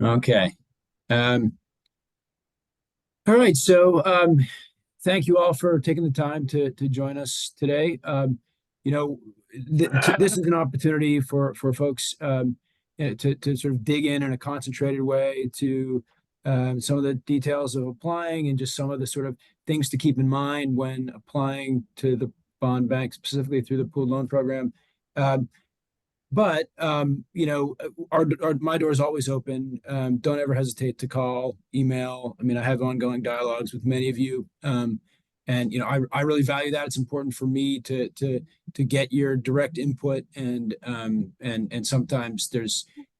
Okay. Um, all right. Thank you all for taking the time to join us today. You know, this is an opportunity for folks to sort of dig in a concentrated way to some of the details of applying and just some of the sort of things to keep in mind when applying to the bond bank, specifically through the pooled loan program. Um, but my door is always open. Don't ever hesitate to call, email. I mean, I have ongoing dialogues with many of you, and I really value that. It's important for me to get your direct input, and sometimes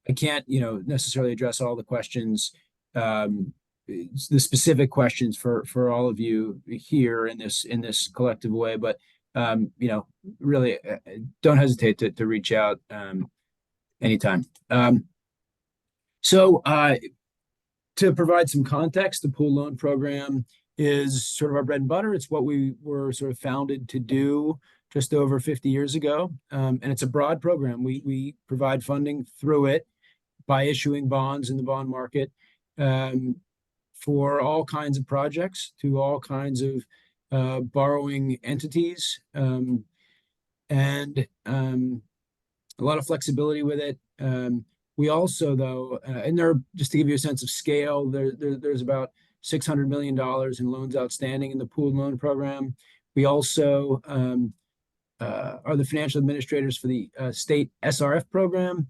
I can't necessarily address all the questions, um, the specific questions for all of you here in this collective way, but really don't hesitate to reach out anytime. So, to provide some context, the pool loan program is sort of our bread and butter. It's what we were sort of founded to do just over 50 years ago. And it's a broad program. We provide funding through it by issuing bonds in the bond market um, for all kinds of projects to all kinds of borrowing entities. And A lot of flexibility with it. We also, though, and there, just to give you a sense of scale, there's about $600 million in loans outstanding in the pooled loan program. We also are the financial administrators for the state SRF program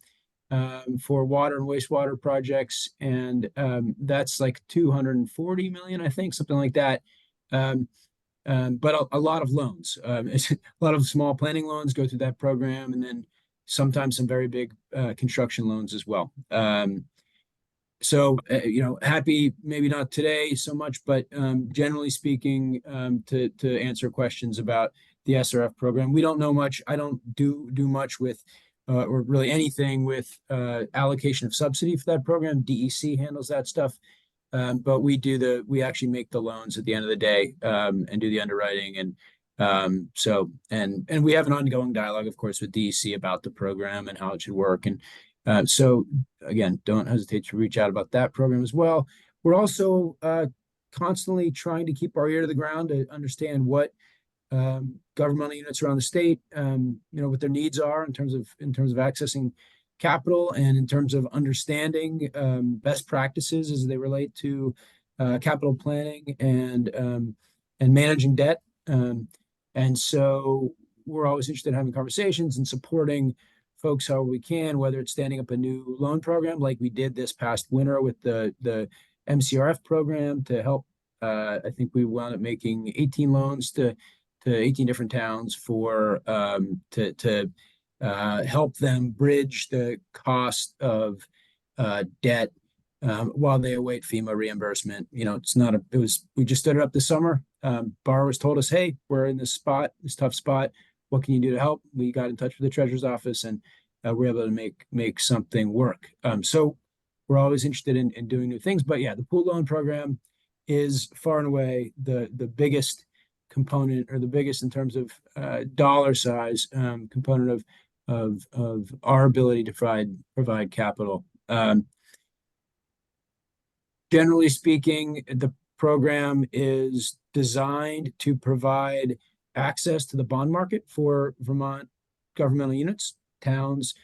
for water and wastewater projects, and that's like 240 million, I think, something like that. Um, but a lot of loans, a lot of small planning loans go through that program, and then sometimes some very big construction loans as well. Happy, maybe not today so much, but generally speaking, to answer questions about the SRF program. We don't know much. I don't do much with, or really anything with allocation of subsidy for that program. DEC handles that stuff. But we actually make the loans at the end of the day, and do the underwriting. And we have an ongoing dialogue, of course, with DEC about the program and how it should work. So again, don't hesitate to reach out about that program as well. We're also constantly trying to keep our ear to the ground to understand what governmental units around the state, what their needs are in terms of accessing capital and in terms of understanding best practices as they relate to capital planning and managing debt. And so we're always interested in having conversations and supporting folks however we can, whether it's standing up a new loan program like we did this past winter with the MCRF program to help. I think we wound up making 18 loans to 18 different towns to help them bridge the cost of debt while they await FEMA reimbursement. We just stood it up this summer. Borrowers told us, hey, we're in this tough spot. What can you do to help? We got in touch with the treasurer's office, and we're able to make something work. So we're always interested in doing new things. But yeah, the pool loan program is far and away the biggest component, or the biggest in terms of dollar size component of our ability to provide capital. Generally speaking, the program is designed to provide access to the bond market for Vermont governmental units, towns,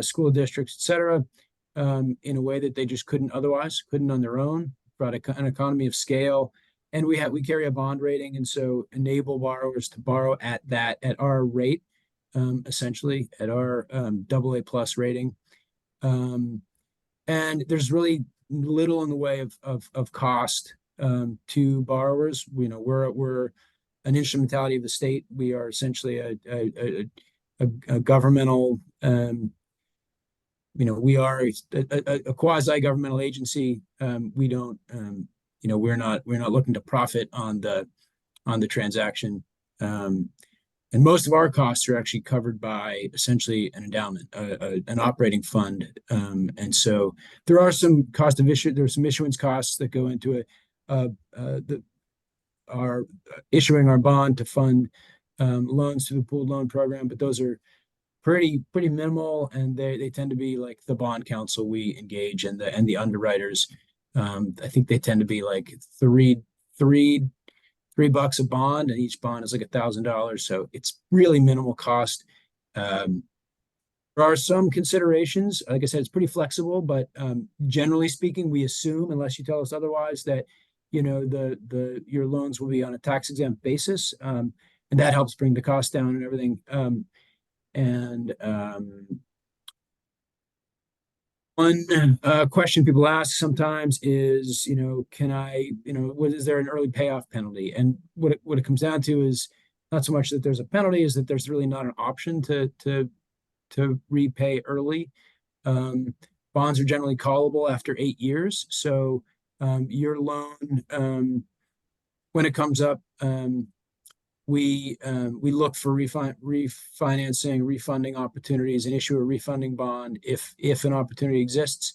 school districts, et cetera, in a way that they just couldn't on their own. Brought an economy of scale, and we carry a bond rating, and so enable borrowers to borrow at our rate, essentially at our AA plus rating. And there's really little in the way of cost to borrowers. We're an instrumentality of the state. We are essentially a governmental. We are a quasi-governmental agency. We don't. We're not looking to profit on the transaction. And most of our costs are actually covered by essentially an endowment, an operating fund. And so there are some there's some issuance costs that go into it. Our issuing our bond to fund loans through the pooled loan program, but those are pretty minimal, and they tend to be like the bond counsel we engage and the underwriters. I think they tend to be like three $3 a bond, and each bond is like $1,000, so it's really minimal cost. Um, there are some considerations. Like I said, it's pretty flexible, but generally speaking, we assume, unless you tell us otherwise, that the your loans will be on a tax exempt basis, and that helps bring the cost down and everything. And One question people ask sometimes is, can I, is there an early payoff penalty? And what it comes down to is not so much that there's a penalty, is that there's really not an option to repay early. Um, Bonds are generally callable after 8 years, so your loan, when it comes up, we look for refinancing, refunding opportunities, and issue a refunding bond if an opportunity exists,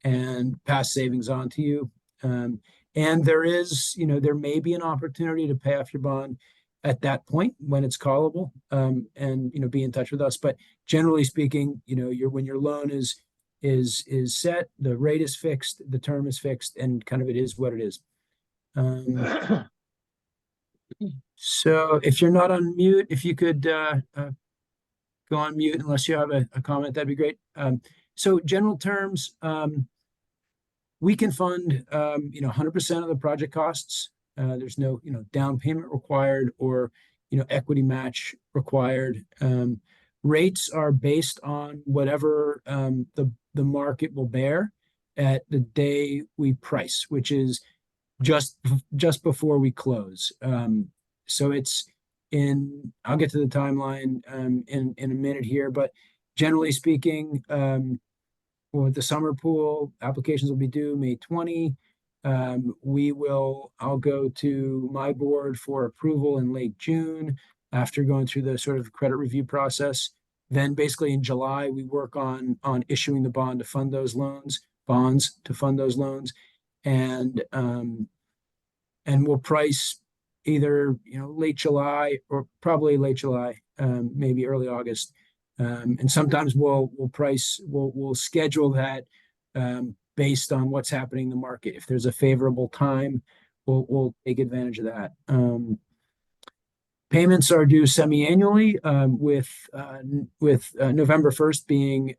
and pass savings on to you. And there may be an opportunity to pay off your bond at that point when it's callable, and be in touch with us. But generally speaking, when your loan is set, the rate is fixed, the term is fixed, and kind of it is what it is. So if you're not on mute, if you could go on mute unless you have a comment, that'd be great. So general terms, we can fund 100% of the project costs. There's no down payment required or equity match required. Rates are based on whatever the market will bear at the day we price, which is just before we close. So I'll get to the timeline in a minute here, but generally speaking, for the summer pool, applications will be due May 20. I'll go to my board for approval in late June after going through the sort of credit review process. Then basically in July, we work on issuing the bonds to fund those loans. And we'll price either late July or probably late July, maybe early August. And sometimes we'll schedule that based on what's happening in the market. If there's a favorable time, we'll take advantage of that. Payments are due semi-annually, with November 1st being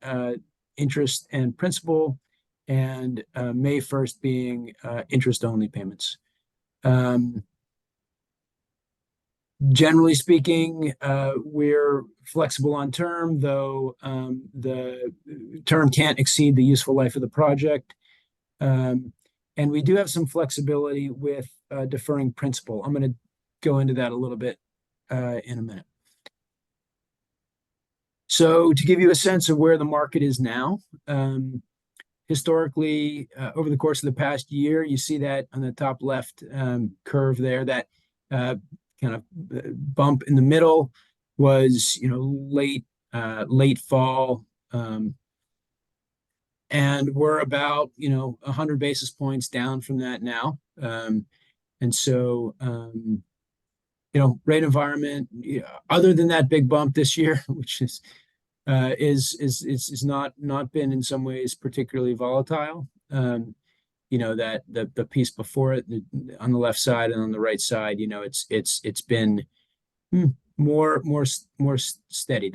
interest and principal, and May 1st being interest-only payments. Generally speaking, we're flexible on term, though the term can't exceed the useful life of the project. And we do have some flexibility with deferring principal. I'm going to go into that a little bit in a minute. So to give you a sense of where the market is now, historically, over the course of the past year, you see that on the top left curve there, that kind of bump in the middle was late fall, and we're about 100 basis points down from that now. And so rate environment, other than that big bump this year, which is not been in some ways particularly volatile. That the piece before it, on the left side and on the right side, it's been more steady.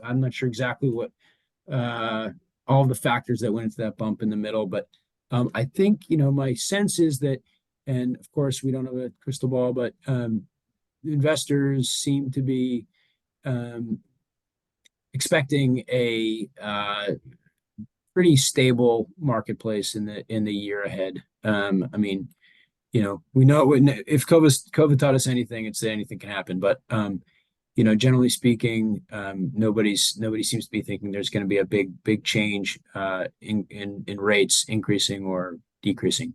I'm not sure exactly what all the factors that went into that bump in the middle, but I think my sense is that, and of course we don't have a crystal ball, but investors seem to be expecting a pretty stable marketplace in the year ahead. I mean, we know if COVID taught us anything, it's that anything can happen. But generally speaking, nobody seems to be thinking there's going to be a big change in rates increasing or decreasing.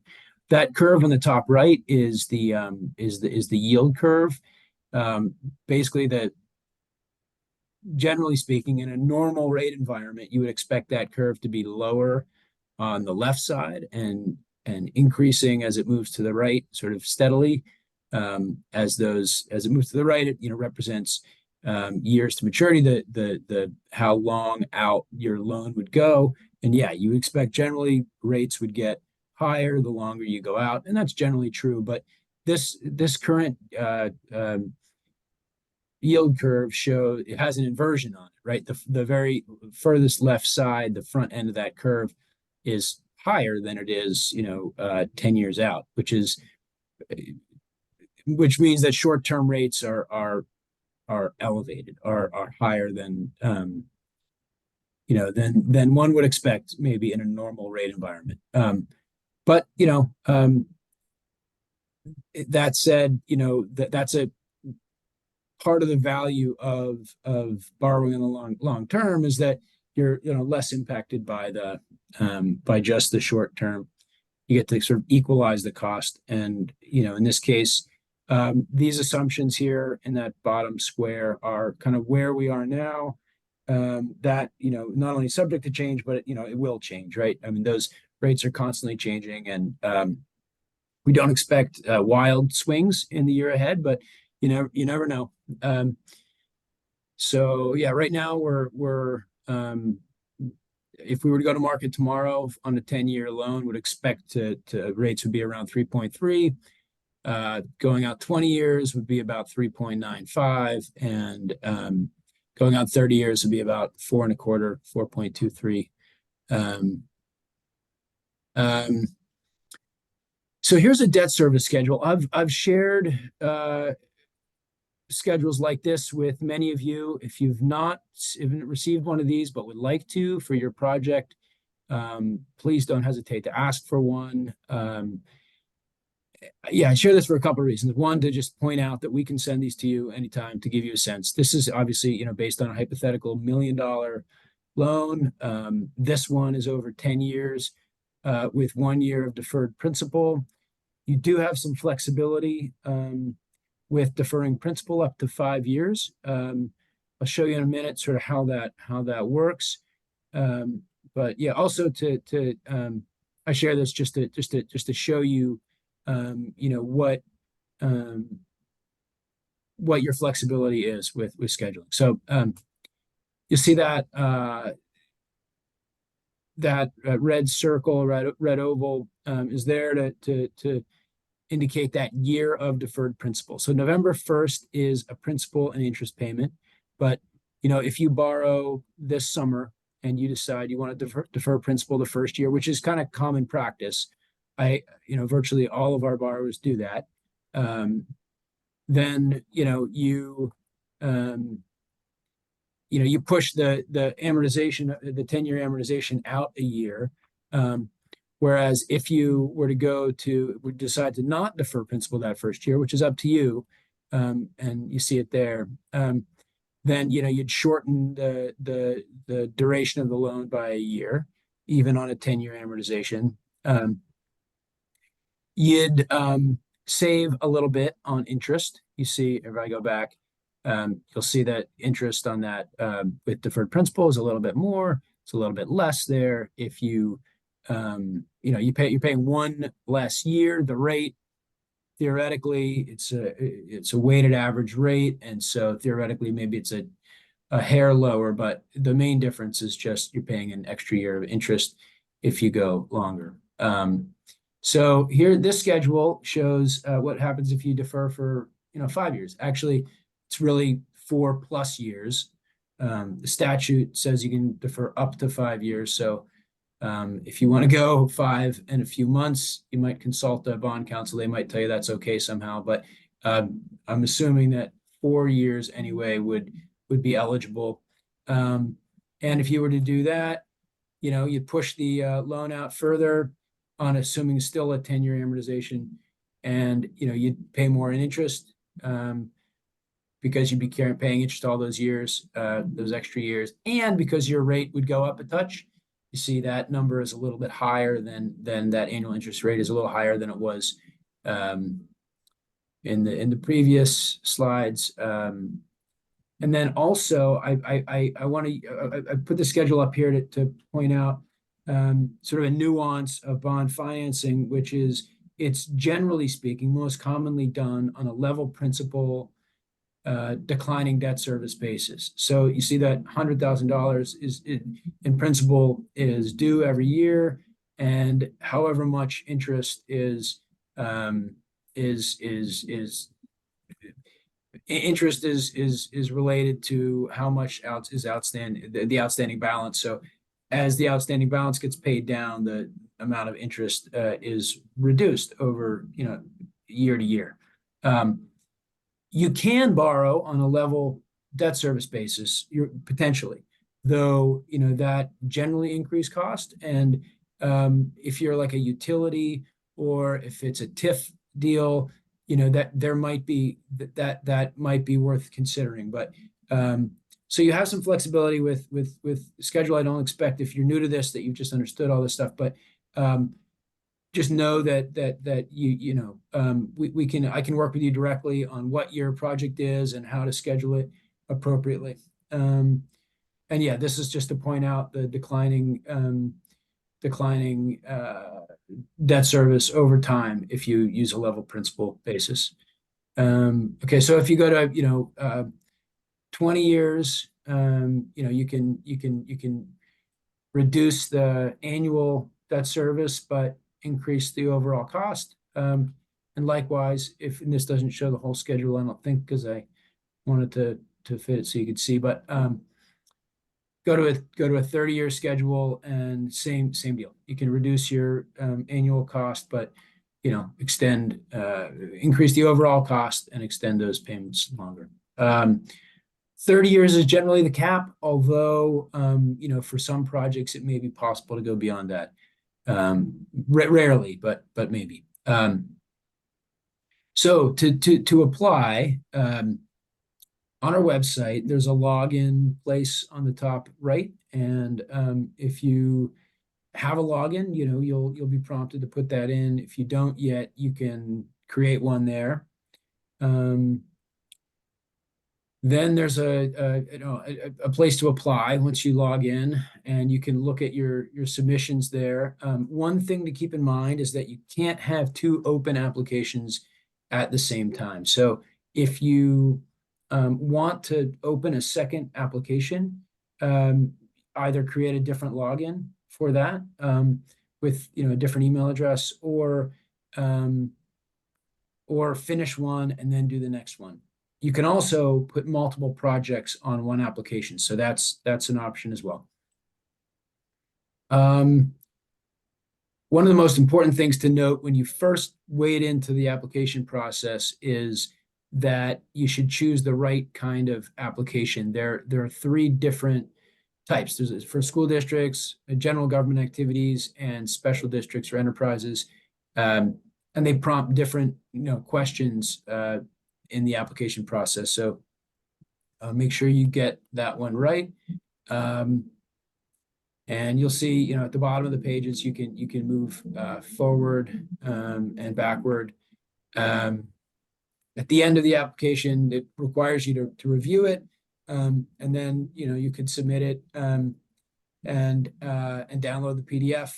That curve on the top right is the yield curve. Basically, generally speaking, in a normal rate environment, you would expect that curve to be lower on the left side and increasing as it moves to the right, sort of steadily. As it moves to the right, it represents years to maturity, the how long out your loan would go. And yeah, you expect generally rates would get higher the longer you go out, and that's generally true. But this current yield curve show it has an inversion on it, right? The very furthest left side, the front end of that curve, is higher than it is, 10 years out, which means that short-term rates are elevated, are higher than than one would expect maybe in a normal rate environment. But that said, that's a part of the value of borrowing in the long term is that you're less impacted by the by just the short term. You get to sort of equalize the cost, and in this case, these assumptions here in that bottom square are kind of where we are now. That not only subject to change, but it will change, right? I mean, those rates are constantly changing, and we don't expect wild swings in the year ahead, but you never know. So yeah, right now we're if we were to go to market tomorrow on a 10-year loan, would expect to rates would be around 3.3. Going out 20 years would be about 3.95, and going out 30 years would be about 4.25, 4.23. So here's a debt service schedule. I've shared schedules like this with many of you. If you've not received one of these but would like to for your project, please don't hesitate to ask for one. Yeah, I share this for a couple of reasons. One, to just point out that we can send these to you anytime to give you a sense. This is obviously, based on a hypothetical $1 million loan. This one is over 10 years with 1 year of deferred principal. You do have some flexibility with deferring principal up to 5 years. I'll show you in a minute sort of how that works. But yeah, also I share this just to show you what your flexibility is with scheduling. So you see that red circle, red oval is there to indicate that year of deferred principal. So November 1st is a principal and interest payment. But if you borrow this summer and you decide you want to defer principal the first year, which is kind of common practice, virtually all of our borrowers do that. Then you push the amortization, the 10-year amortization out a year. Whereas if you would decide to not defer principal that first year, which is up to you, and you see it there, then you'd shorten the duration of the loan by a year, even on a 10-year amortization. You'd save a little bit on interest. You see, if I go back, you'll see that interest on that with deferred principal is a little bit more. It's a little bit less there. If you're paying one less year, the rate theoretically it's a weighted average rate, and so theoretically maybe it's a hair lower, but the main difference is just you're paying an extra year of interest if you go longer. So here, this schedule shows what happens if you defer for 5 years. Actually, it's really 4+ years. The statute says you can defer up to 5 years. So if you want to go 5 and a few months, you might consult a bond counsel. They might tell you that's okay somehow. But I'm assuming that 4 years anyway would be eligible. And if you were to do that, you'd push the loan out further on assuming still a 10-year amortization, and you'd pay more in interest because you'd be paying interest all those years, those extra years, and because your rate would go up a touch. You see that number is a little bit higher than that annual interest rate is a little higher than it was in the previous slides. And then also I want to I put the schedule up here to point out sort of a nuance of bond financing, which is it's generally speaking most commonly done on a level principal declining debt service basis. So you see that $100,000 in principal is due every year, and however much interest is related to how much is outstanding, the outstanding balance. So as the outstanding balance gets paid down, the amount of interest is reduced over year to year. You can borrow on a level debt service basis, potentially, though that generally increase cost. And if you're like a utility, or if it's a TIF deal, that there might be that might be worth considering. But so you have some flexibility with schedule. I don't expect, if you're new to this, that you've just understood all this stuff, but just know that I can work with you directly on what your project is and how to schedule it appropriately. And yeah, this is just to point out the declining debt service over time if you use a level principal basis. Okay, so if you go to 20 years, you can reduce the annual debt service, but increase the overall cost. And likewise, and this doesn't show the whole schedule, I don't think, because I wanted to fit it so you could see, but go to a 30-year schedule, and same deal. You can reduce your annual cost, but increase the overall cost and extend those payments longer. 30 years is generally the cap, although for some projects it may be possible to go beyond that. Rarely, but maybe. So to apply, on our website, there's a login place on the top right, and if you have a login, you'll be prompted to put that in. If you don't yet, you can create one there. Then there's a place to apply once you log in, and you can look at your submissions there. One thing to keep in mind is that you can't have two open applications at the same time. So if you want to open a second application, either create a different login for that with a different email address, or finish one and then do the next one. You can also put multiple projects on one application, so that's an option as well. One of the most important things to note when you first wade into the application process is that you should choose the right kind of application. There are three different types. There's for school districts, general government activities, and special districts or enterprises, and they prompt different questions in the application process. So make sure you get that one right. And you'll see, at the bottom of the pages, you can move forward and backward. At the end of the application, it requires you to review it, and then you could submit it and download the PDF.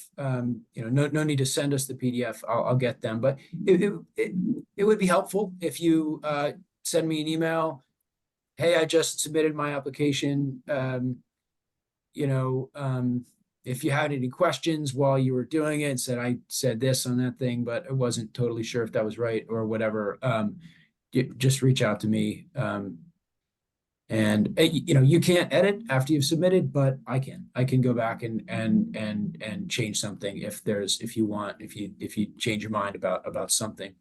No need to send us the PDF. I'll get them, but it would be helpful if you send me an email. Hey, I just submitted my application. If you had any questions while you were doing it, I said this on that thing, but I wasn't totally sure if that was right or whatever. Just reach out to me. And you can't edit after you've submitted, but I can go back and change something if you change your mind about something.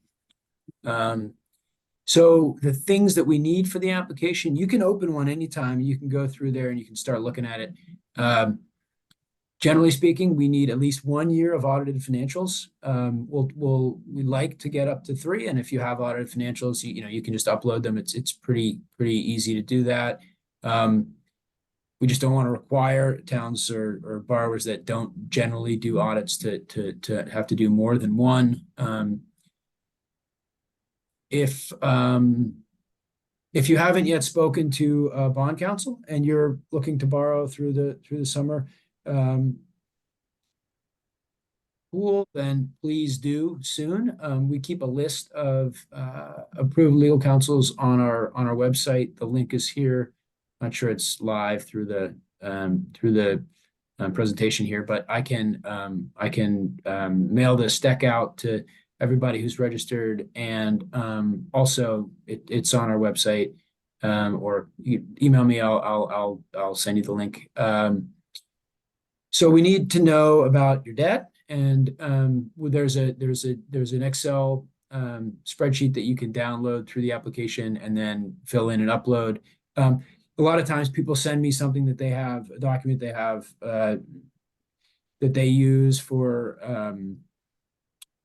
So the things that we need for the application, you can open one anytime. You can go through there and you can start looking at it. Generally speaking, we need at least 1 year of audited financials. We like to get up to 3, and if you have audited financials, you can just upload them. It's pretty easy to do that. We just don't want to require towns or borrowers that don't generally do audits to have to do more than one. If you haven't yet spoken to bond counsel and you're looking to borrow through the summer, Cool, then please do soon. We keep a list of approved legal counsels on our website. The link is here. Not sure it's live through the presentation here, but I can mail this deck out to everybody who's registered, and also it's on our website. Or you email me. I'll send you the link. So we need to know about your debt, and there's an Excel spreadsheet that you can download through the application and then fill in and upload. A lot of times people send me something that they have, a document they have that they use for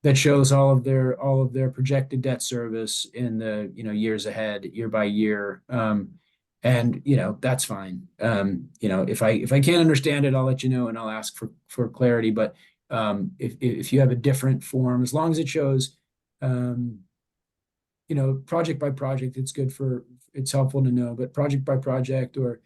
that shows all of their projected debt service in the years ahead, year by year. And that's fine. If I can't understand it, I'll let you know and I'll ask for clarity. But if you have a different form, as long as it shows project by project, it's helpful to know. But project by project or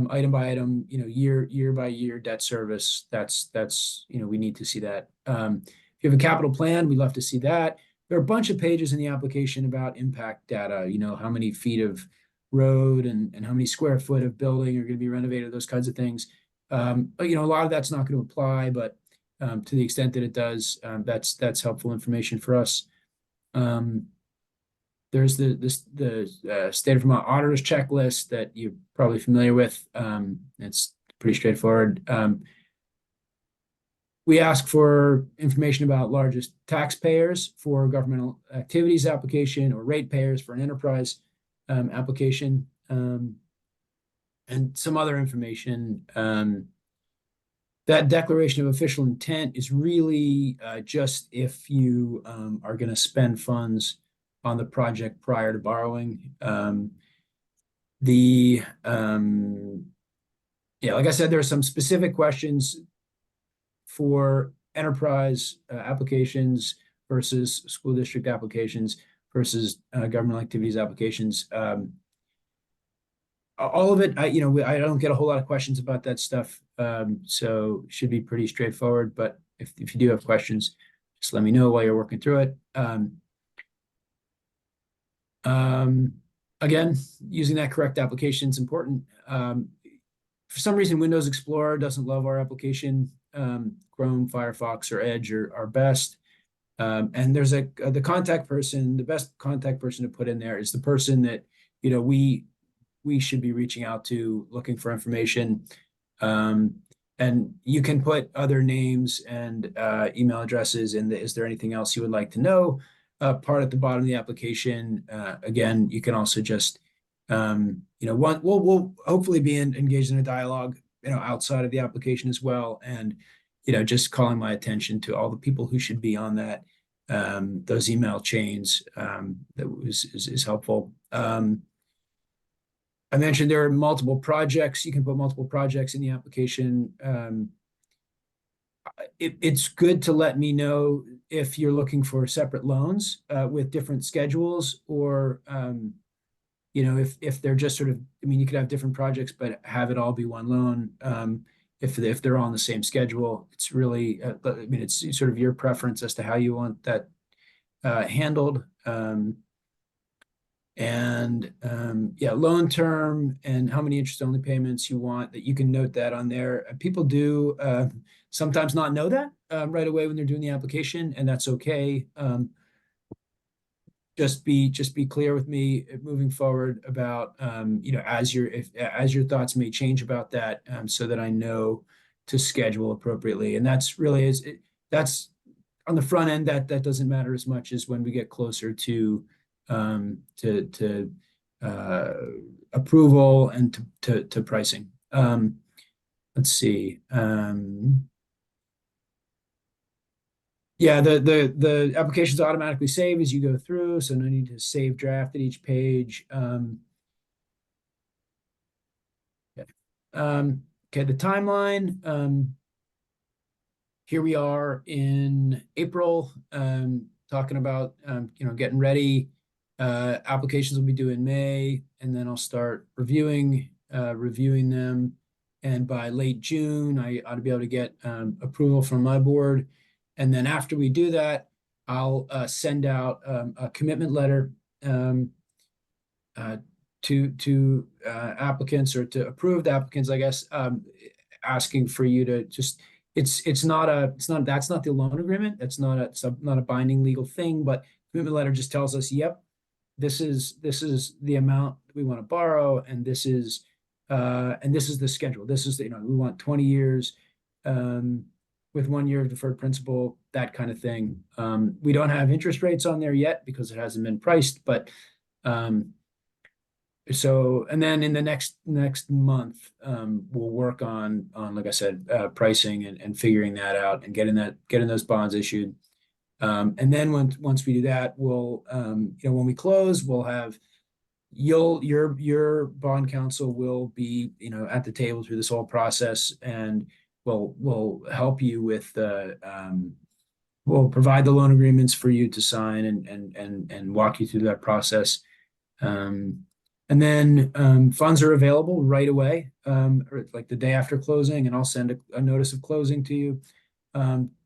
item by item, year by year debt service, that's we need to see that. If you have a capital plan, we'd love to see that. There are a bunch of pages in the application about impact data, how many feet of road and how many square foot of building are going to be renovated, those kinds of things. A lot of that's not going to apply, but to the extent that it does, that's helpful information for us. There's the State of Vermont Auditors Checklist that you're probably familiar with. It's pretty straightforward. We ask for information about largest taxpayers for governmental activities application or ratepayers for an enterprise application, and some other information. That declaration of official intent is really just if you are going to spend funds on the project prior to borrowing. Like I said, there are some specific questions for enterprise applications versus school district applications versus government activities applications. All of it, I don't get a whole lot of questions about that stuff, so it should be pretty straightforward. But if you do have questions, just let me know while you're working through it. Again, using that correct application is important. For some reason, Windows Explorer doesn't love our application. Chrome, Firefox, or Edge are best. And there's the contact person. The best contact person to put in there is the person that we should be reaching out to, looking for information. And you can put other names and email addresses in the "Is there anything else you would like to know?" part at the bottom of the application. Again, you can also just we'll hopefully be engaged in a dialogue outside of the application as well, and just calling my attention to all the people who should be on those email chains. That is helpful. I mentioned there are multiple projects. You can put multiple projects in the application. It's good to let me know if you're looking for separate loans with different schedules, or if they're just sort of, you could have different projects but have it all be one loan. If they're all on the same schedule, it's really it's sort of your preference as to how you want that handled. Loan term and how many interest-only payments you want, that you can note that on there. People do sometimes not know that right away when they're doing the application, and that's okay. Just be clear with me moving forward about as your thoughts may change about that, so that I know to schedule appropriately. And that's really that's on the front end. That doesn't matter as much as when we get closer to approval and to pricing. Let's see. The applications automatically save as you go through, so no need to save draft at each page. The timeline. Here we are in April, talking about getting ready. Applications will be due in May, and then I'll start reviewing them. And by late June, I ought to be able to get approval from my board And then after we do that, I'll send out a commitment letter to applicants, or to approved applicants, I guess, asking for you to just, it's not that's not the loan agreement. That's not a binding legal thing, but commitment letter just tells us, yep, this is the amount we want to borrow, and this is the schedule. This is we want 20 years with 1 year of deferred principal, that kind of thing. We don't have interest rates on there yet because it hasn't been priced, but so, and then in the next month, we'll work on like I said, pricing and figuring that out, and getting those bonds issued. And then once we do that, we'll when we close, we'll have your bond counsel will be at the table through this whole process, and we'll help you with we'll provide the loan agreements for you to sign, and walk you through that process. And then funds are available right away, or like the day after closing, and I'll send a notice of closing to you,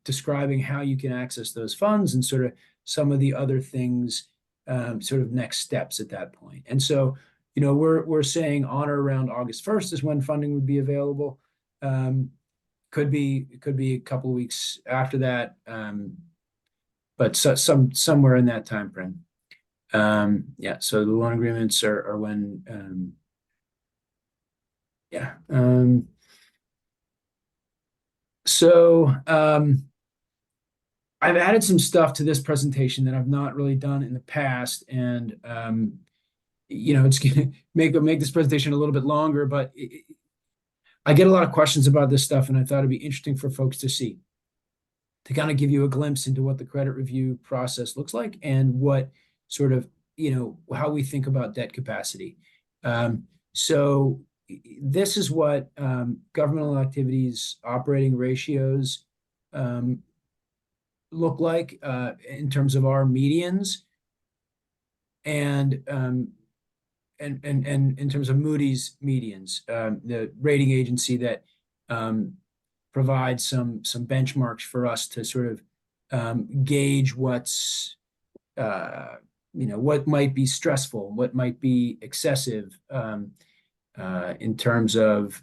describing how you can access those funds, and sort of some of the other things, sort of next steps at that point. And so, we're saying on or around August 1st is when funding would be available. Could be a couple of weeks after that, but somewhere in that time frame. Yeah, so the loan agreements are when, yeah. So I've added some stuff to this presentation that I've not really done in the past, and it's gonna make this presentation a little bit longer, but I get a lot of questions about this stuff, and I thought it'd be interesting for folks to see, to kind of give you a glimpse into what the credit review process looks like, and what sort of, how we think about debt capacity. So this is what governmental activities operating ratios look like in terms of our medians, and in terms of Moody's medians, the rating agency that provides some benchmarks for us to sort of gauge what's what might be stressful, what might be excessive, in terms of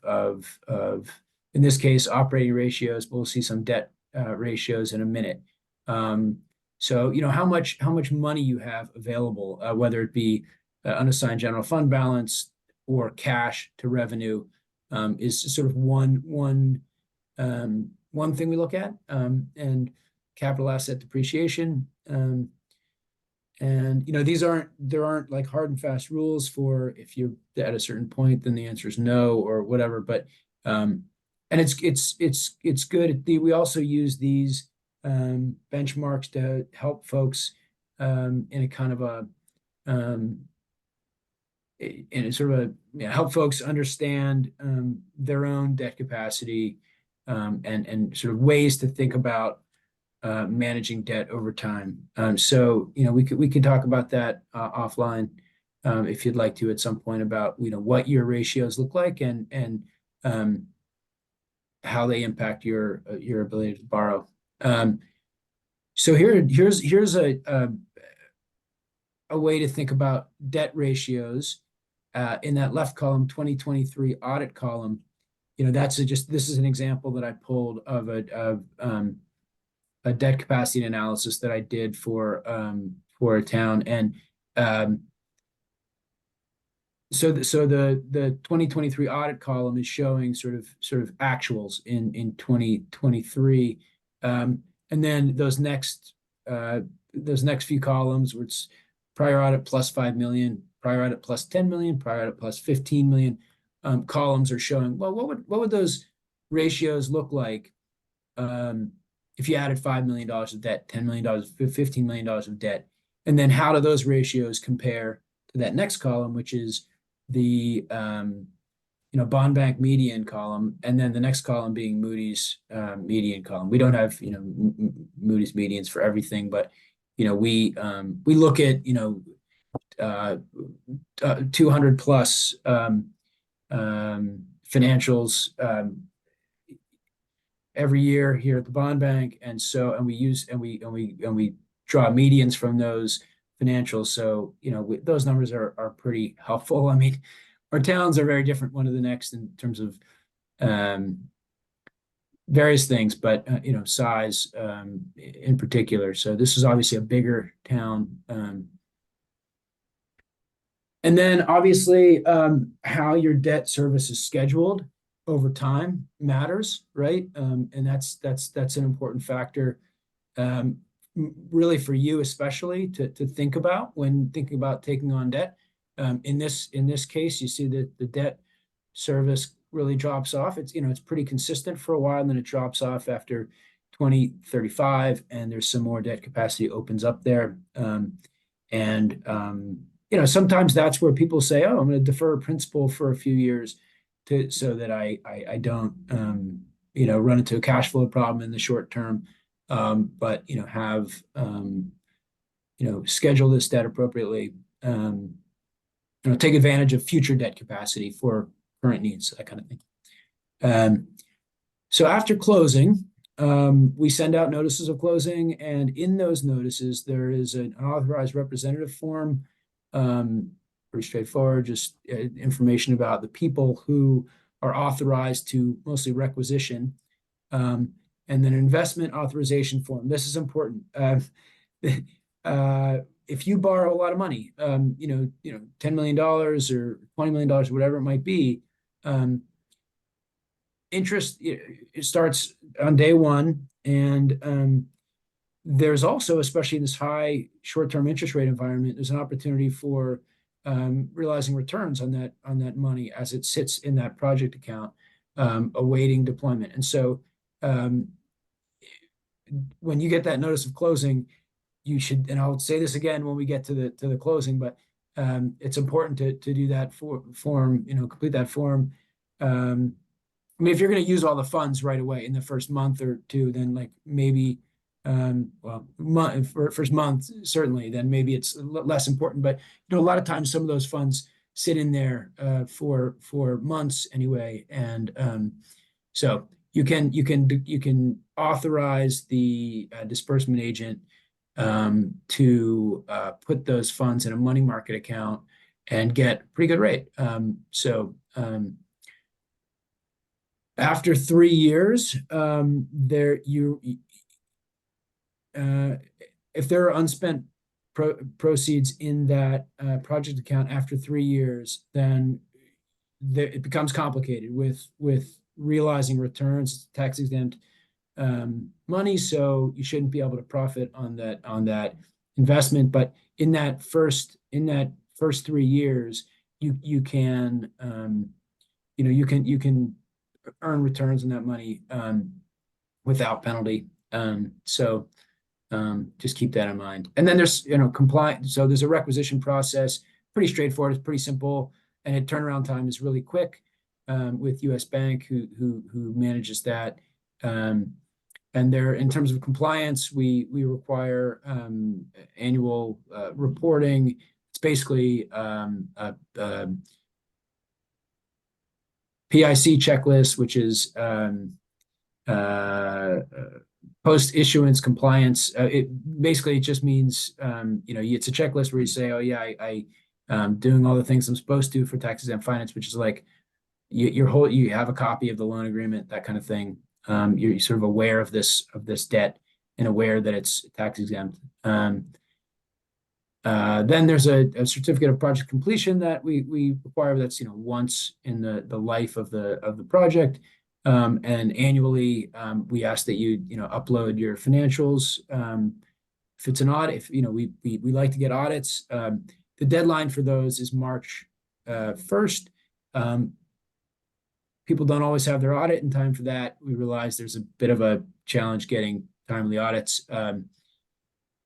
in this case operating ratios. We'll see some debt ratios in a minute. So how much money you have available, whether it be unassigned general fund balance or cash to revenue, is sort of one thing we look at, and capital asset depreciation. And there aren't like hard and fast rules for, if you're at a certain point, then the answer is no or whatever. But and it's good. We also use these benchmarks to help folks in a kind of a in a sort of help folks understand their own debt capacity, and sort of ways to think about managing debt over time. So we could talk about that offline, if you'd like to, at some point, about what your ratios look like, and how they impact your ability to borrow. So here's a way to think about debt ratios. In that left column, 2023 audit column, this is an example that I pulled of a debt capacity analysis that I did for a town. And so the 2023 audit column is showing sort of actuals in 2023, and then those next few columns, where it's prior audit plus 5 million, prior audit plus 10 million, prior audit plus 15 million, columns are showing, well, what would those ratios look like if you added $5 million of debt, $10 million, $15 million of debt? And then how do those ratios compare to that next column, which is the bond bank median column, and then the next column being Moody's median column. We don't have Moody's medians for everything, but we look at 200 plus financials every year here at the bond bank, and we draw medians from those financials. So those numbers are pretty helpful. I mean, our towns are very different one to the next in terms of um, various things, but size in particular. So this is obviously a bigger town. And then obviously how your debt service is scheduled over time matters, right? And that's an important factor, really for you especially to think about when thinking about taking on debt. In this case, you see that the debt service really drops off. It's pretty consistent for a while, and then it drops off after 2035, and there's some more debt capacity opens up there. And sometimes that's where people say, "Oh, I'm going to defer principal for a few years so that I don't run into a cash flow problem in the short term, but have schedule this debt appropriately, take advantage of future debt capacity for current needs, that kind of thing." So after closing, we send out notices of closing, and in those notices, there is an authorized representative form. Pretty straightforward, just information about the people who are authorized to mostly requisition, and then an investment authorization form. This is important. If you borrow a lot of money, $10 million or $20 million, or whatever it might be, interest it starts on day one, and there's also, especially in this high short-term interest rate environment, there's an opportunity for realizing returns on that money as it sits in that project account, awaiting deployment. And so, when you get that notice of closing, you should, and I'll say this again when we get to the closing, but it's important to do that form, complete that form. I mean, if you're going to use all the funds right away in the first month or two, then like maybe, first month, certainly, then maybe it's less important. But, a lot of times some of those funds sit in there for months anyway. And so you can authorize the disbursement agent to put those funds in a money market account and get a pretty good rate. After 3 years, if there are unspent proceeds in that project account after 3 years, then it becomes complicated with realizing returns, tax exempt money, so you shouldn't be able to profit on that investment. But in that first 3 years, you can earn returns on that money without penalty. So just keep that in mind. And then there's compliance. So there's a requisition process, pretty straightforward. It's pretty simple, and its turnaround time is really quick with U.S. Bank, who manages that. And there, in terms of compliance, we require annual reporting. It's basically a PIC checklist, which is post-issuance compliance. It basically just means it's a checklist where you say, "Oh yeah, I'm doing all the things I'm supposed to for tax-exempt finance," which is like you have a copy of the loan agreement, that kind of thing. You're sort of aware of this debt and aware that it's tax exempt. Then there's a certificate of project completion that we require. That's once in the life of the project, and annually we ask that you upload your financials. If it's an audit, we like to get audits. The deadline for those is March 1st. People don't always have their audit in time for that. We realize there's a bit of a challenge getting timely audits.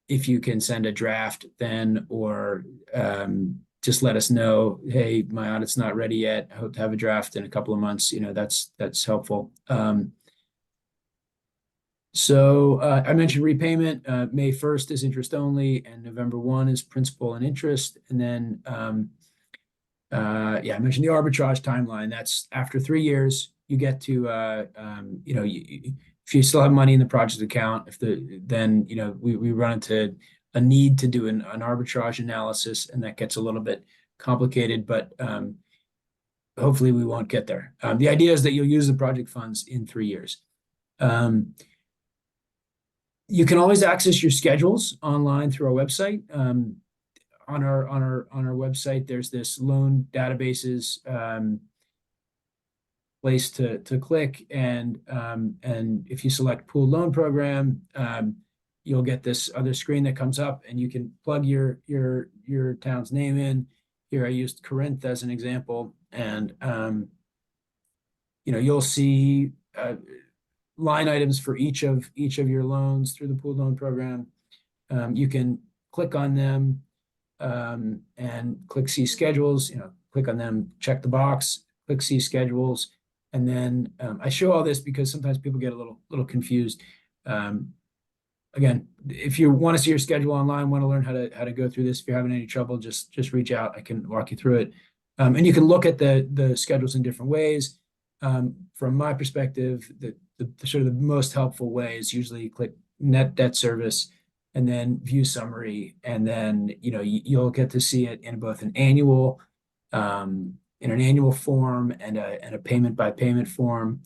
If you can send a draft then, or just let us know, "Hey, my audit's not ready yet. I hope to have a draft in a couple of months." That's helpful. So I mentioned repayment. May 1st is interest only, and November 1 is principal and interest. And then I mentioned the arbitrage timeline. That's after 3 years, you get to if you still have money in the project account, then we run into a need to do an arbitrage analysis, and that gets a little bit complicated, but hopefully we won't get there. The idea is that you'll use the project funds in 3 years. You can always access your schedules online through our website. On our website, there's this loan databases place to click, and if you select pooled loan program, you'll get this other screen that comes up, and you can plug your town's name in. Here I used Corinth as an example, and you'll see line items for each of your loans through the pooled loan program. You can click on them and click see schedules. Click on them, check the box, click see schedules, and then I show all this because sometimes people get a little confused. Again, if you want to see your schedule online, want to learn how to go through this, if you're having any trouble, just reach out. I can walk you through it. And you can look at the schedules in different ways. From my perspective, the sort of the most helpful way is usually click net debt service and then view summary, and then you'll get to see it in both an annual form and a payment by payment form.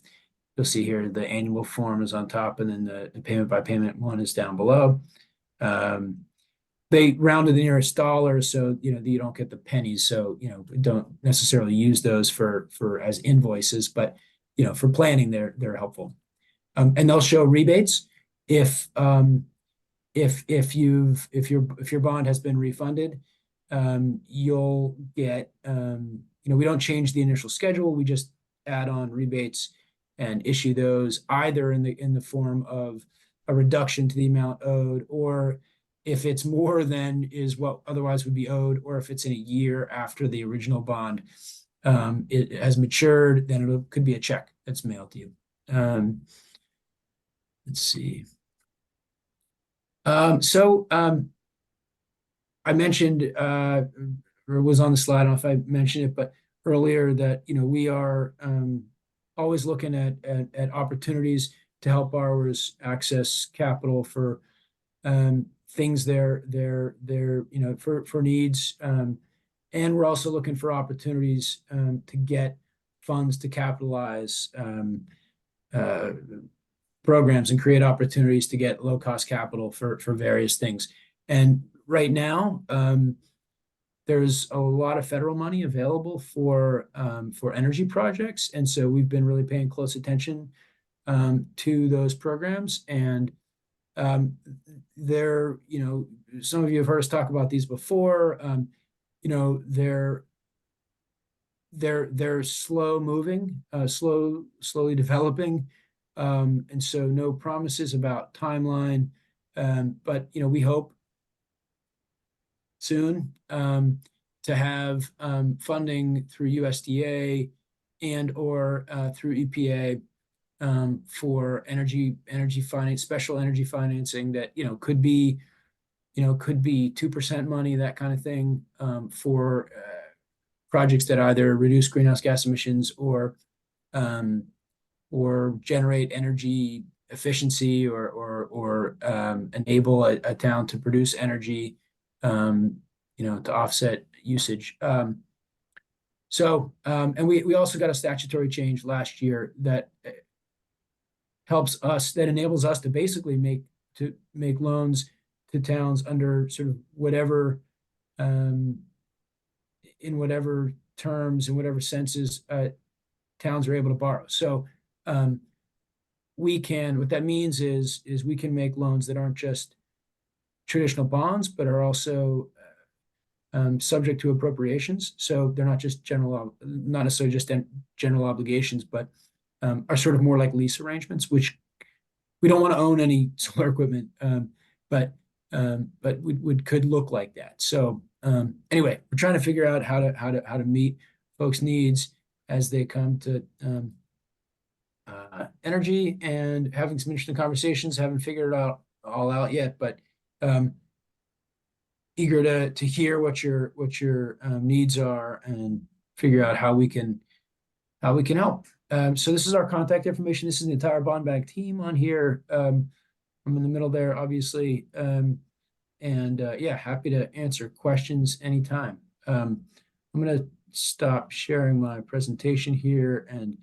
You'll see here the annual form is on top, and then the payment by payment one is down below. They round to the nearest dollar, so you don't get the pennies. So don't necessarily use those for as invoices, but for planning, they're helpful. And they'll show rebates if your bond has been refunded. You'll get we don't change the initial schedule. We just add on rebates and issue those either in the form of a reduction to the amount owed, or if it's more than is what otherwise would be owed, or if it's in a year after the original bond it has matured, then it could be a check that's mailed to you. Let's see. I mentioned, or it was on the slide, I don't know if I mentioned it, but earlier that we are always looking at opportunities to help borrowers access capital for things for needs, and we're also looking for opportunities to get funds to capitalize programs and create opportunities to get low-cost capital for various things. And right now, there's a lot of federal money available for energy projects, and so we've been really paying close attention to those programs. And some of you have heard us talk about these before. They're slow moving, slowly developing, and so no promises about timeline. But we hope soon to have funding through USDA and or through EPA for energy finance, special energy financing that could be 2% money, that kind of thing, for projects that either reduce greenhouse gas emissions or generate energy efficiency or enable a town to produce energy to offset usage. And we also got a statutory change last year that enables us to basically make loans to towns under sort of whatever in whatever terms and whatever senses towns are able to borrow. So what that means is we can make loans that aren't just traditional bonds, but are also subject to appropriations. So they're not necessarily just general obligations, but are sort of more like lease arrangements, which we don't want to own any solar equipment, but could look like that. So anyway, we're trying to figure out how to meet folks' needs as they come to energy, and having some interesting conversations. Haven't figured it all out yet, but eager to hear what your needs are and figure out how we can help. So this is our contact information. This is the entire bond bank team on here. I'm in the middle there, obviously. And yeah, happy to answer questions anytime. I'm going to stop sharing my presentation here. And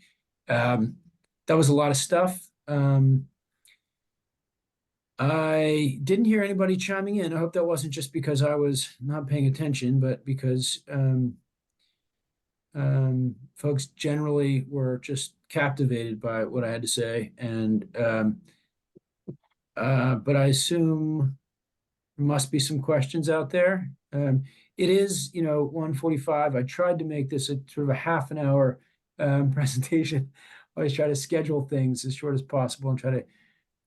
that was a lot of stuff. I didn't hear anybody chiming in. I hope that wasn't just because I was not paying attention, but because folks generally were just captivated by what I had to say. And but I assume there must be some questions out there. It is, 1:45. I tried to make this a sort of a half an hour presentation. I always try to schedule things as short as possible and try to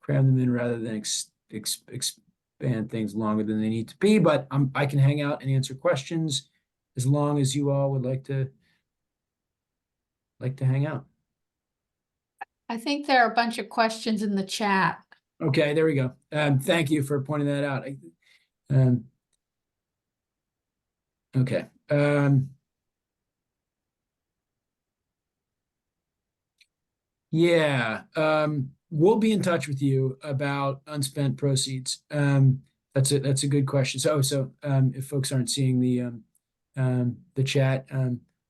cram them in rather than expand things longer than they need to be. But I can hang out and answer questions as long as you all would like to hang out. I think there are a bunch of questions in the chat. Okay, there we go. Thank you for pointing that out. Okay. Yeah. We'll be in touch with you about unspent proceeds. That's a good question. So if folks aren't seeing the chat,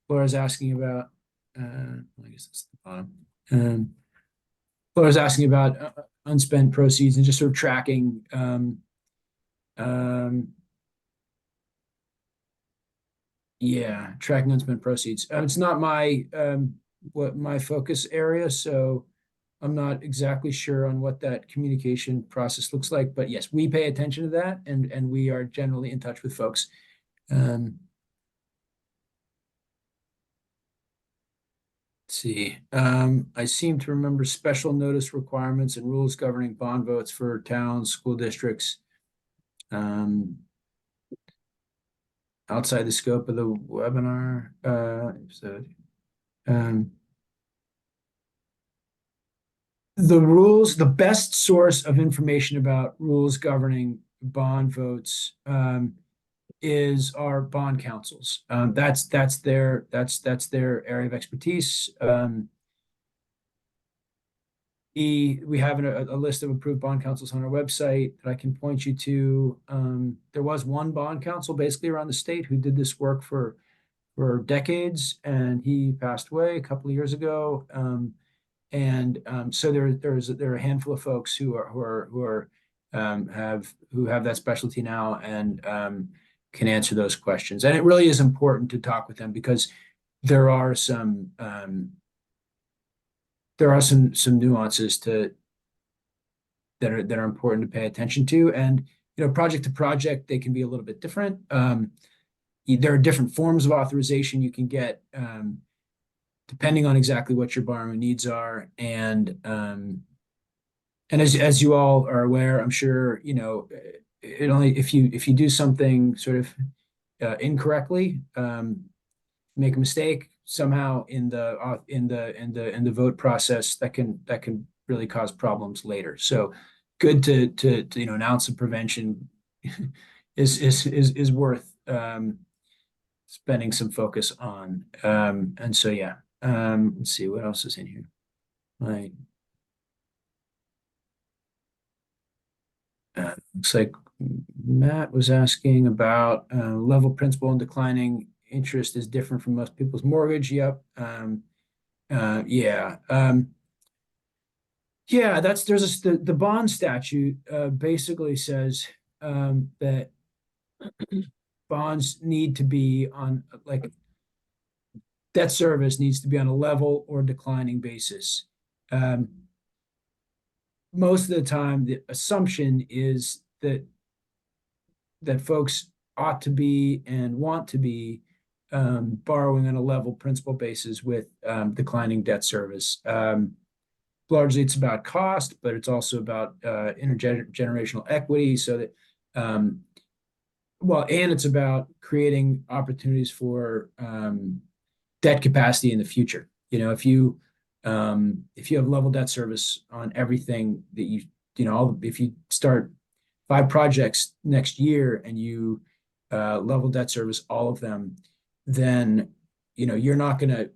Laura's asking about I guess that's the bottom. Laura's asking about unspent proceeds and just sort of tracking yeah, tracking unspent proceeds. It's not my what my focus area, so I'm not exactly sure on what that communication process looks like. But yes, we pay attention to that, and we are generally in touch with folks. Let's see. I seem to remember special notice requirements and rules governing bond votes for towns, school districts. Outside the scope of the webinar episode. The rules, the best source of information about rules governing bond votes is our bond councils. That's their area of expertise. We have a list of approved bond councils on our website that I can point you to. There was one bond council basically around the state who did this work for decades, and he passed away a couple of years ago. So there are a handful of folks who have that specialty now and can answer those questions. And it really is important to talk with them because there are some nuances that are important to pay attention to, and project to project they can be a little bit different. There are different forms of authorization you can get depending on exactly what your borrowing needs are, and as you all are aware, I'm sure it only if you do something sort of incorrectly, make a mistake somehow in the vote process, that can really cause problems later. So good to an ounce of prevention is worth spending some focus on. And so yeah, let's see what else is in here. Right. Looks like Matt was asking about level principal and declining interest is different from most people's mortgage. Yep. Yeah. Yeah, there's the bond statute basically says that bonds need to be on, like, debt service needs to be on a level or declining basis. Most of the time, the assumption is that folks ought to be and want to be borrowing on a level principal basis with declining debt service. Largely, it's about cost, but it's also about intergenerational equity. So that, and it's about creating opportunities for debt capacity in the future. If you have level debt service on everything that if you start 5 projects next year and you level debt service all of them, then you're not going to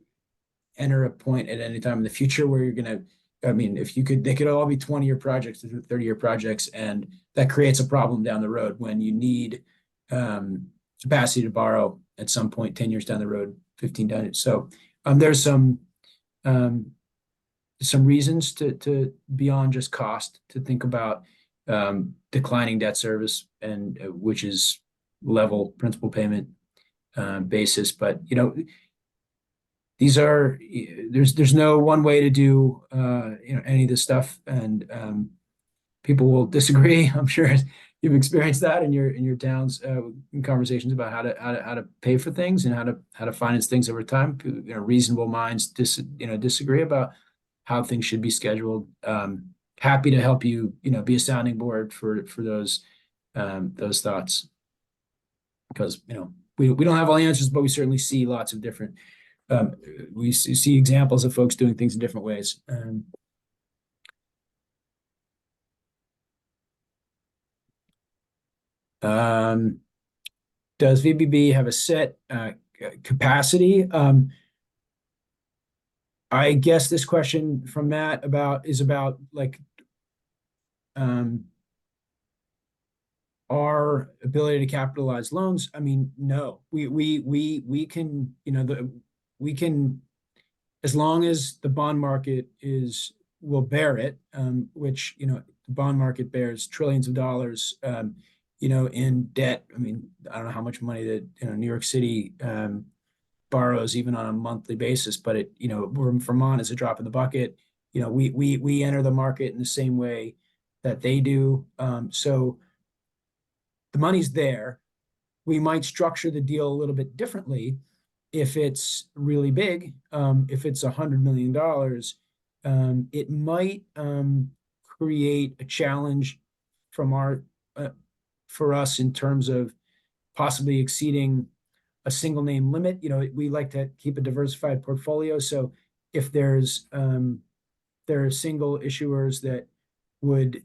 enter a point at any time in the future where you're gonna, I mean, if you could, they could all be 20-year projects, 30-year projects, and that creates a problem down the road when you need capacity to borrow at some point, 10 years down the road, 15 down. So there's um, some reasons to beyond just cost to think about declining debt service and which is level principal payment basis. But these are there's no one way to do any of this stuff, and people will disagree. I'm sure you've experienced that in your towns in conversations about how to pay for things and how to finance things over time. Reasonable minds disagree about how things should be scheduled. Happy to help you be a sounding board for those thoughts, because we don't have all the answers, but we certainly see lots of different we see examples of folks doing things in different ways. Does VBB have a set capacity? I guess this question from Matt is about like our ability to capitalize loans. I mean, no, we can, we can, as long as the bond market will bear it, which, the bond market bears trillions of dollars, in debt. I mean, I don't know how much money that, New York City, borrows even on a monthly basis, but Vermont is a drop in the bucket. We enter the market in the same way that they do. So the money's there. We might structure the deal a little bit differently if it's really big. If it's $100 million, it might create a challenge for us in terms of possibly exceeding a single name limit. We like to keep a diversified portfolio. So if there are single issuers that would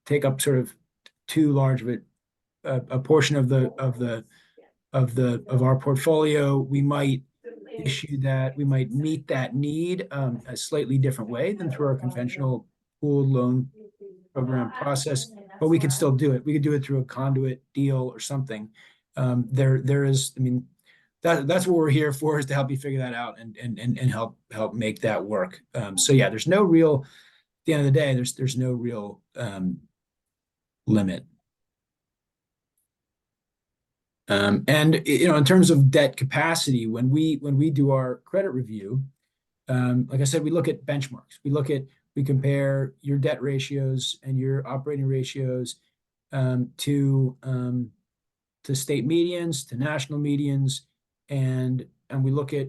take up sort of too large of a portion of our portfolio, we might meet that need a slightly different way than through our conventional pooled loan program process, but we could still do it. We could do it through a conduit deal or something. There is, I mean, that's what we're here for, is to help you figure that out and help make that work. So yeah, there's no real, at the end of the day, there's no real limit. And in terms of debt capacity, when we do our credit review, like I said, we look at benchmarks. We compare your debt ratios and your operating ratios to state medians, to national medians, and we look at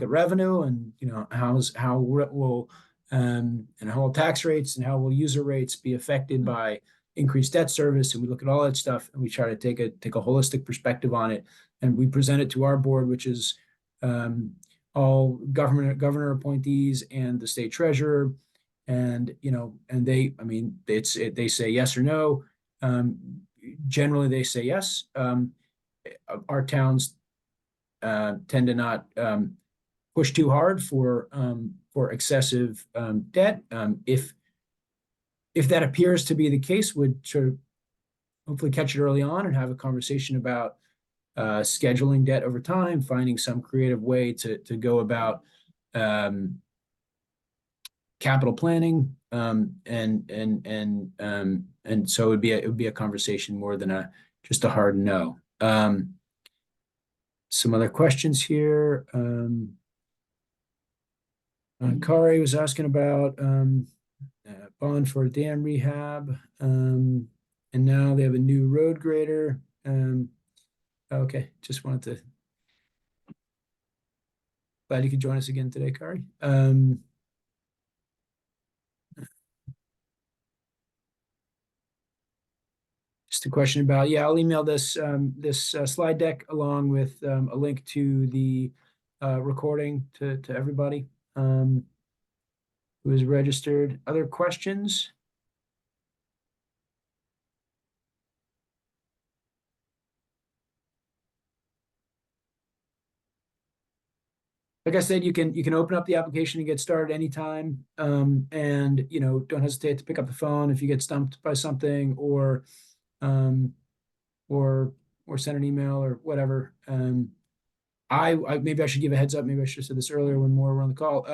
revenue and how will and how will tax rates and how will user rates be affected by increased debt service, and we look at all that stuff and we try to take a holistic perspective on it, and we present it to our board, which is all governor appointees and the state treasurer, and they, I mean, they say yes or no. Generally, they say yes. Our towns tend to not push too hard for excessive debt. If that appears to be the case, would sort of hopefully catch it early on and have a conversation about scheduling debt over time, finding some creative way to go about capital planning, and so it would be a conversation more than just a hard no. Some other questions here. Kari was asking about bond for dam rehab, and now they have a new road grader. Okay, just wanted to, glad you could join us again today, Kari. Just a question about, yeah, I'll email this slide deck along with a link to the recording to everybody who is registered. Other questions? like I said, you can open up the application and get started anytime. And don't hesitate to pick up the phone if you get stumped by something, um, or send an email or whatever. I maybe I should give a heads up. Maybe I should have said this earlier when more were on the call.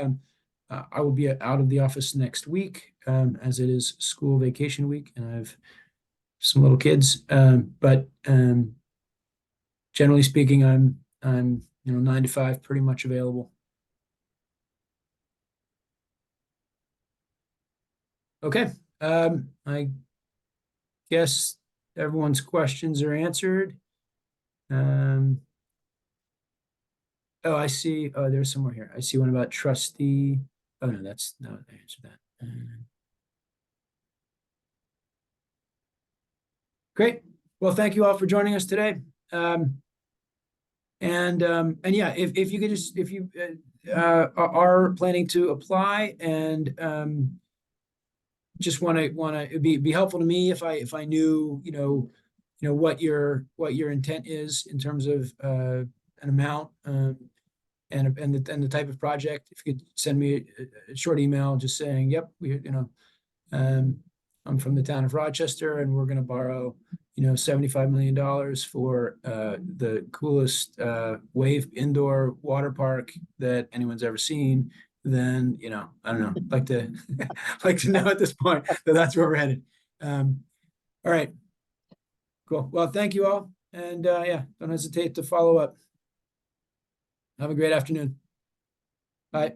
I will be out of the office next week, as it is school vacation week, and I have some little kids. But generally speaking, I'm 9 to 5 pretty much available. Okay. I guess everyone's questions are answered. Oh, I see. Oh, there's some more here. I see one about trustee. Oh, no, that's no, I answered that. Great. Well, thank you all for joining us today. And yeah, if you could just, if you are planning to apply and just it'd be helpful to me if I knew, what your intent is in terms of an amount, and the type of project. If you could send me a short email just saying, yep, I'm from the town of Rochester and we're going to borrow, $75 million for the coolest wave indoor water park that anyone's ever seen, then, I don't know, like to like to know at this point that that's where we're headed. All right, cool. Well, thank you all. And yeah, don't hesitate to follow up. Have a great afternoon. Bye.